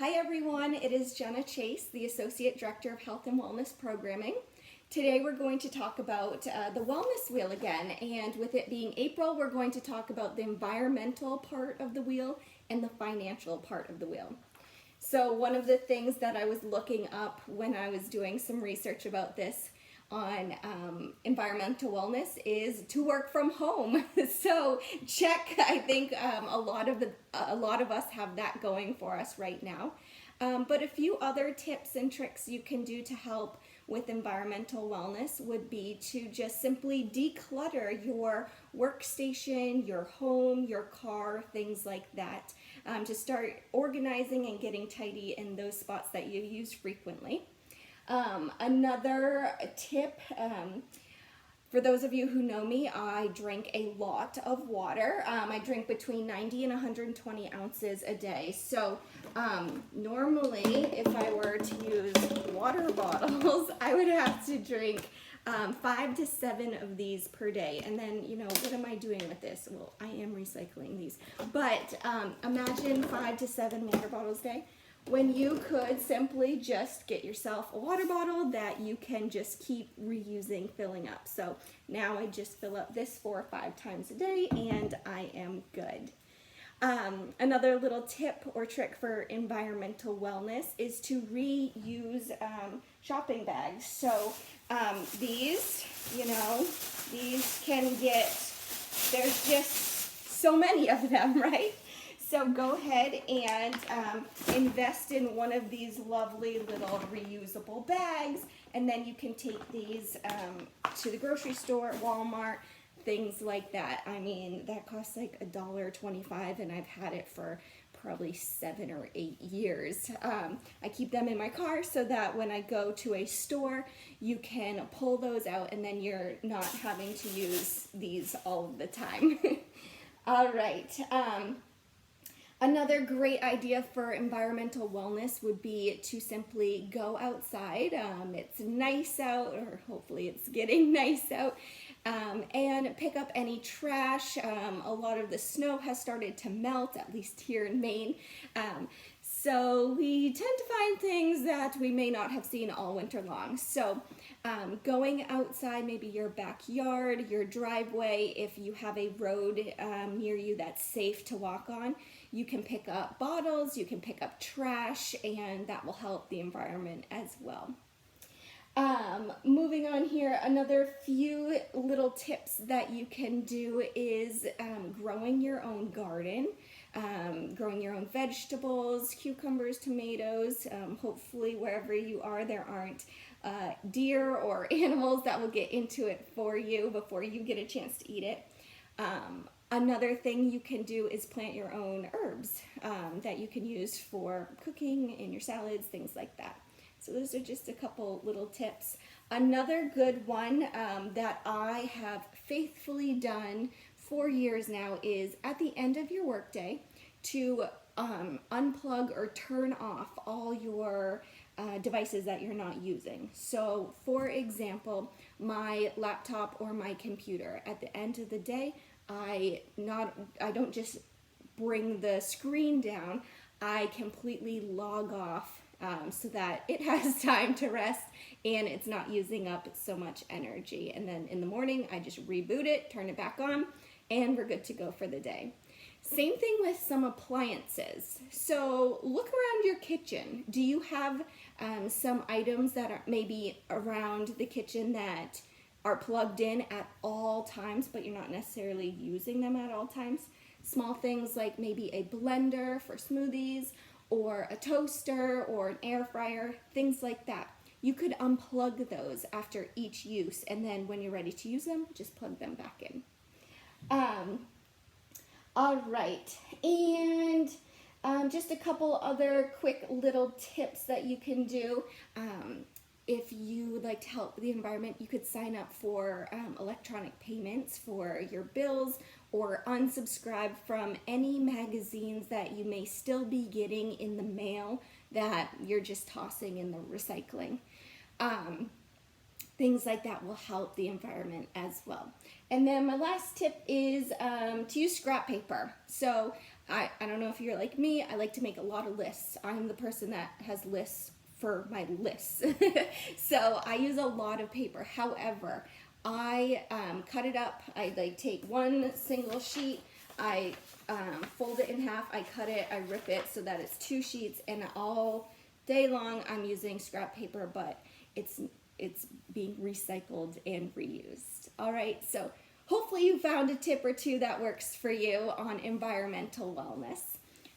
Hi everyone, it is Jenna Chase, the Associate Director of Health and Wellness Programming. Today we're going to talk about the wellness wheel again, and with it being April, we're going to talk about the environmental part of the wheel and the financial part of the wheel. So one of the things that I was looking up when I was doing some research about this on environmental wellness is to work from home. So check. I think a lot of us have that going for us right now. But a few other tips and tricks you can do to help with environmental wellness would be to just simply declutter your workstation, your home, your car, things like that. To start organizing and getting tidy in those spots that you use frequently. Another tip, for those of you who know me, I drink a lot of water. I drink between 90 and 120 ounces a day. So normally, if I were to use water bottles, I would have to drink 5 to 7 of these per day. And then, what am I doing with this? Well, I am recycling these. But imagine 5 to 7 water bottles a day, when you could simply just get yourself a water bottle that you can just keep reusing, filling up. So now I just fill up this 4 or 5 times a day and I am good. Another little tip or trick for environmental wellness is to reuse shopping bags. So these can there's just so many of them, right? So go ahead and invest in one of these lovely little reusable bags, and then you can take these to the grocery store, Walmart, things like that. I mean, that costs like $1.25, and I've had it for probably 7 or 8 years. I keep them in my car so that when I go to a store, you can pull those out, and then you're not having to use these all of the time. All right. Another great idea for environmental wellness would be to simply go outside. It's nice out, or hopefully it's getting nice out, and pick up any trash. A lot of the snow has started to melt, at least here in Maine. So we tend to find things that we may not have seen all winter long. So going outside, maybe your backyard, your driveway, if you have a road near you that's safe to walk on, you can pick up bottles, you can pick up trash, and that will help the environment as well. Moving on here, another few little tips that you can do is growing your own garden. Growing your own vegetables, cucumbers, tomatoes. Hopefully wherever you are, there aren't deer or animals that will get into it for you before you get a chance to eat it. Another thing you can do is plant your own herbs that you can use for cooking in your salads, things like that. So those are just a couple little tips. Another good one that I have faithfully done for years now is at the end of your workday to unplug or turn off all your devices that you're not using. So for example, my laptop or my computer, at the end of the day, I don't just bring the screen down, I completely log off so that it has time to rest and it's not using up so much energy. And then in the morning, I just reboot it, turn it back on, and we're good to go for the day. Same thing with some appliances. So look around your kitchen. Do you have some items that are maybe around the kitchen that are plugged in at all times, but you're not necessarily using them at all times? Small things like maybe a blender for smoothies, or a toaster, or an air fryer, things like that. You could unplug those after each use, and then when you're ready to use them, just plug them back in. All right, and just a couple other quick little tips that you can do. If you would like to help the environment, you could sign up for electronic payments for your bills, or unsubscribe from any magazines that you may still be getting in the mail that you're just tossing in the recycling. Things like that will help the environment as well. And then my last tip is to use scrap paper. So I don't know if you're like me, I like to make a lot of lists. I'm the person that has lists for my lists. So I use a lot of paper. However, I cut it up. I like take one single sheet, I fold it in half, I cut it, I rip it so that it's 2 sheets, and all day long I'm using scrap paper, but it's being recycled and reused. All right, so hopefully you found a tip or two that works for you on environmental wellness.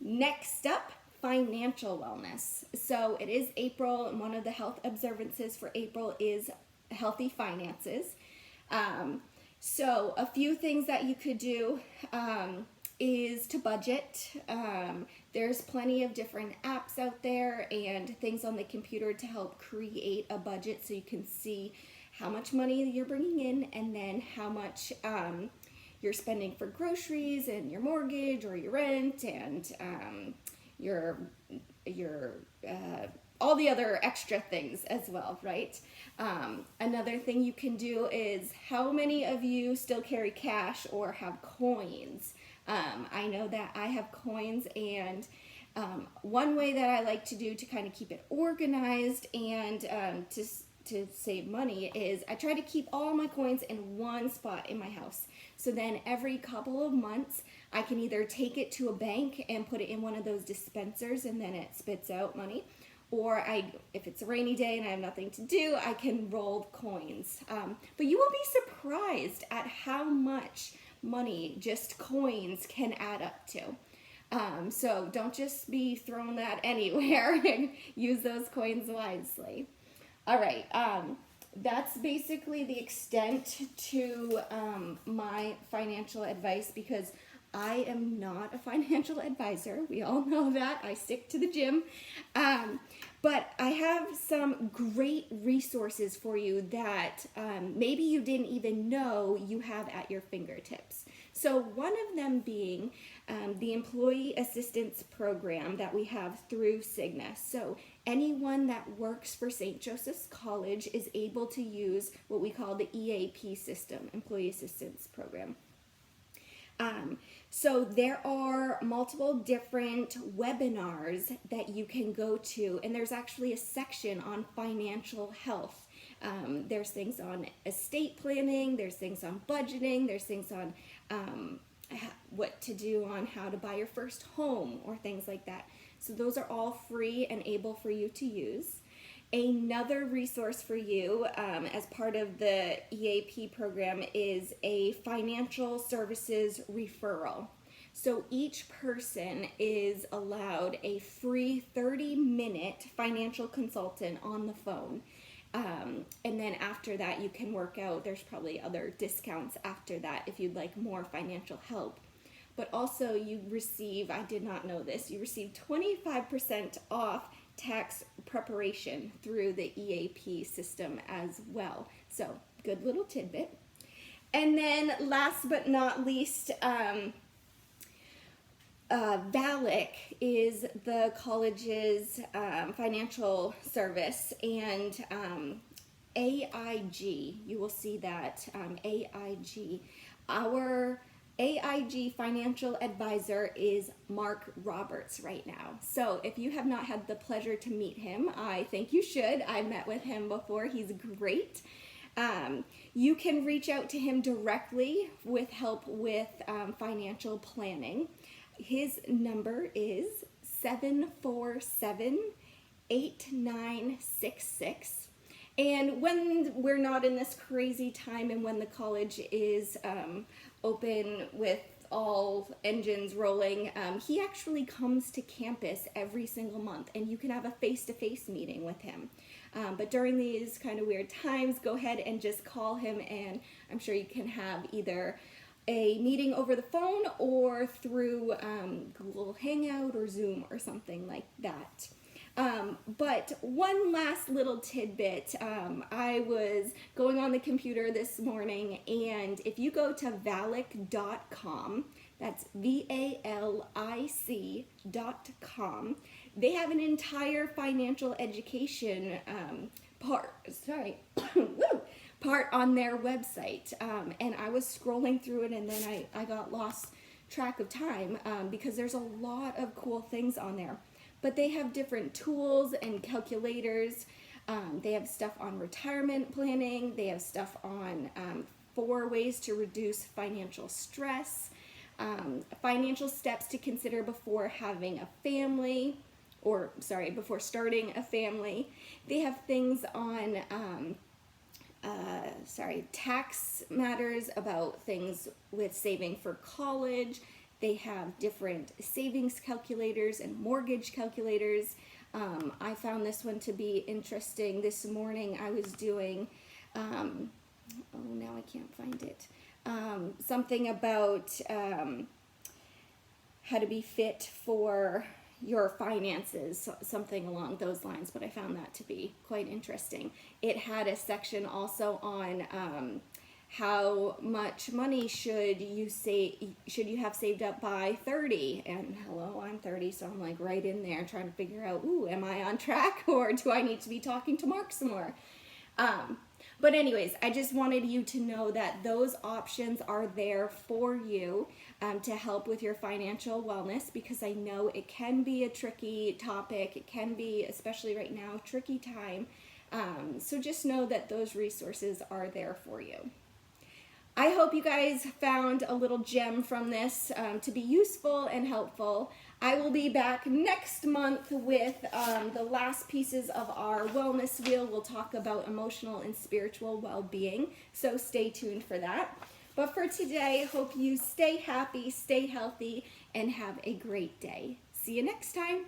Next up, financial wellness. So it is April, and one of the health observances for April is healthy finances. So a few things that you could do is to budget. There's plenty of different apps out there and things on the computer to help create a budget so you can see how much money you're bringing in and then how much you're spending for groceries and your mortgage or your rent and your all the other extra things as well, right? Another thing you can do is, how many of you still carry cash or have coins? I know that I have coins, and one way that I like to do to kind of keep it organized and to save money is I try to keep all my coins in one spot in my house. So then every couple of months, I can either take it to a bank and put it in one of those dispensers and then it spits out money. Or if it's a rainy day and I have nothing to do, I can roll coins. But you will be surprised at how much money just coins can add up to. So don't just be throwing that anywhere and use those coins wisely. All right, that's basically the extent to my financial advice, because I am not a financial advisor. We all know that. I stick to the gym. But I have some great resources for you that maybe you didn't even know you have at your fingertips. So one of them being the Employee Assistance Program that we have through Cigna. So anyone that works for St. Joseph's College is able to use what we call the EAP system, Employee Assistance Program. So there are multiple different webinars that you can go to, and there's actually a section on financial health. There's things on estate planning, there's things on budgeting, there's things on what to do on how to buy your first home or things like that. So those are all free and able for you to use. Another resource for you as part of the EAP program is a financial services referral. So each person is allowed a free 30-minute financial consultant on the phone. And then after that, you can work out, there's probably other discounts after that if you'd like more financial help. But also you receive, I did not know this, you receive 25% off tax preparation through the EAP system as well. So good little tidbit. And then last but not least, VALIC is the college's financial service, and AIG, you will see that, AIG. Our AIG financial advisor is Mark Roberts right now. So if you have not had the pleasure to meet him, I think you should. I met with him before. He's great. You can reach out to him directly with help with financial planning. His number is 747-8966. And when we're not in this crazy time and when the college is open with all engines rolling, he actually comes to campus every single month, and you can have a face-to-face meeting with him. But during these kind of weird times, go ahead and just call him, and I'm sure you can have either a meeting over the phone or through Google Hangout or Zoom or something like that. But one last little tidbit, I was going on the computer this morning, and if you go to valic.com, that's VALIC.com, they have an entire financial education part on their website. And I was scrolling through it, and then I got lost track of time because there's a lot of cool things on there. But they have different tools and calculators. They have stuff on retirement planning. They have stuff on 4 ways to reduce financial stress, financial steps to consider before having a family, before starting a family. They have things on tax matters, about things with saving for college. They have different savings calculators and mortgage calculators. I found this one to be interesting. This morning I was doing, now I can't find it, something about how to be fit for your finances, something along those lines, but I found that to be quite interesting. It had a section also on how much money should you have saved up by 30, and hello, I'm 30, so I'm like right in there trying to figure out, am I on track, or do I need to be talking to Mark some more? But anyways, I just wanted you to know that those options are there for you to help with your financial wellness, because I know it can be a tricky topic. It can be, especially right now, a tricky time. So just know that those resources are there for you. I hope you guys found a little gem from this to be useful and helpful. I will be back next month with the last pieces of our wellness wheel. We'll talk about emotional and spiritual well-being, so stay tuned for that. But for today, I hope you stay happy, stay healthy, and have a great day. See you next time.